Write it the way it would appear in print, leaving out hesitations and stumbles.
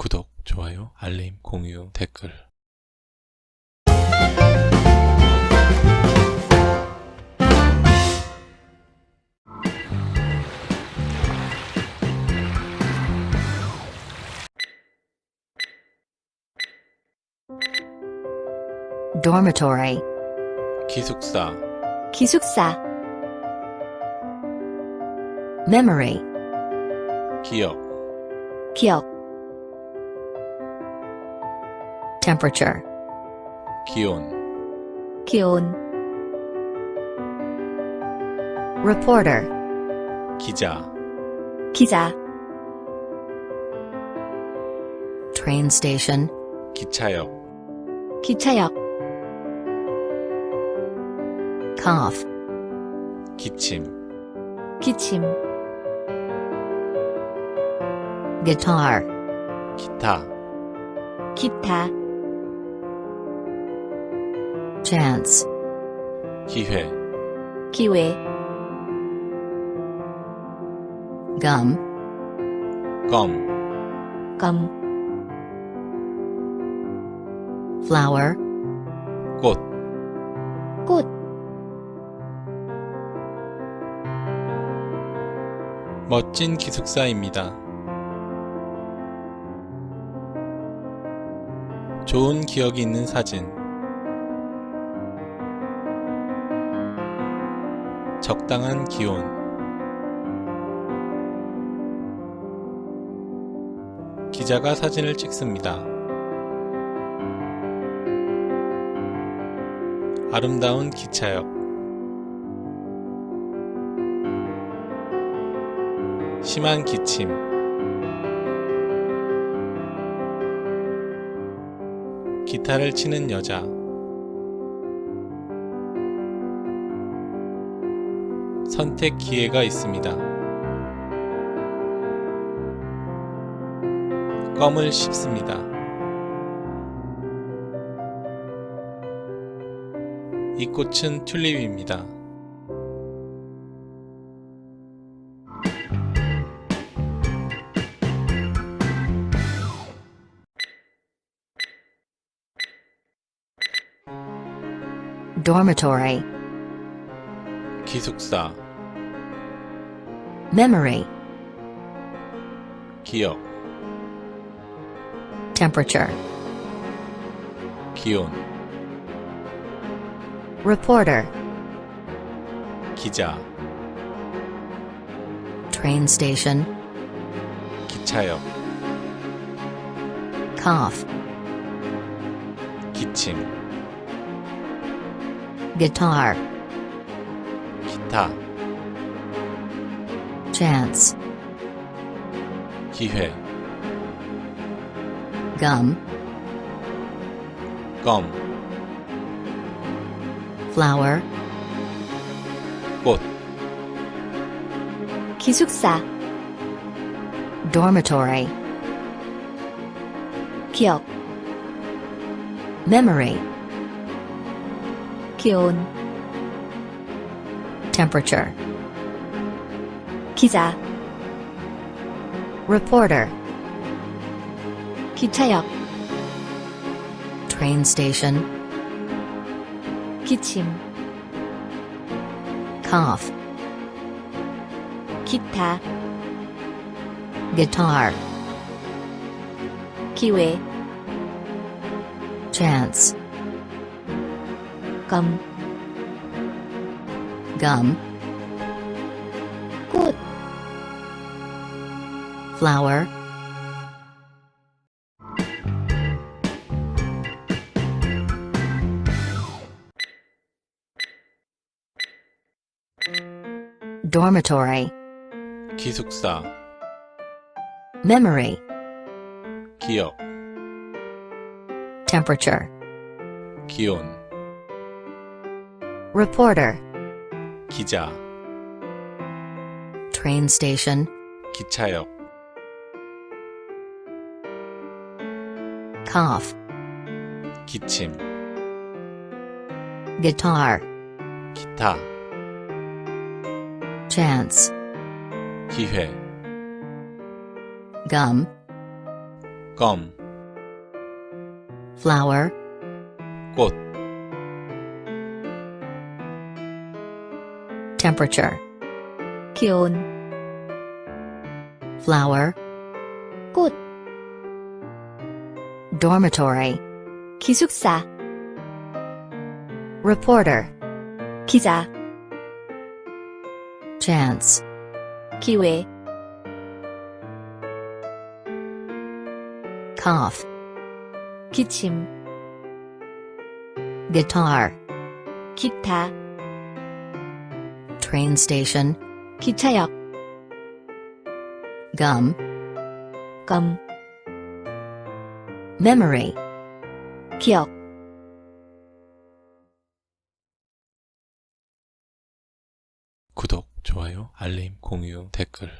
구독, 좋아요, 알림, 공유, 댓글. dormitory, 기숙사, 기숙사, memory, 기억, 기억, temperature, 기온, 기온, reporter, 기자, 기자, train station, 기차역, 기차역, cough, 기침, 기침, guitar, 기타, 기타, chance, 기회, 기회, gum, 껌, gum, flower, 꽃, 꽃, 멋진 기숙사입니다. 좋은 기억이 있는 사진. 적당한 기온. 기자가 사진을 찍습니다. 아름다운 기차역. 심한 기침. 기타를 치는 여자. 선택 기회가 있습니다. 껌을 씹습니다. 이 꽃은 튤립입니다. dormitory, 기숙사, memory, 기억, temperature, 기온, reporter, 기자, train station, 기차역, cough, 기침, guitar, 기타, chance, 기회, gum, 껌, flower, 꽃, 기숙사, dormitory, 기억, memory, 기온, temperature, 기자, reporter, 기차역, train station, 기침, cough, 기타, guitar, 기회, chance, gum, gum, 꽃, flower, dormitory, 기숙사, memory, 기억, temperature, 기온, reporter, 기자, train station, 기차역, cough, 기침, guitar, 기타, chance, 기회, gum, 껌, flower, 꽃, temperature, 기온, flower, 꽃, dormitory, 기숙사, reporter, 기자, chance, 기회, cough, 기침, guitar, 기타, train station, 기차역, gum, 껌, memory. 기억, 구독, 좋아요, 알림, 공유, 댓글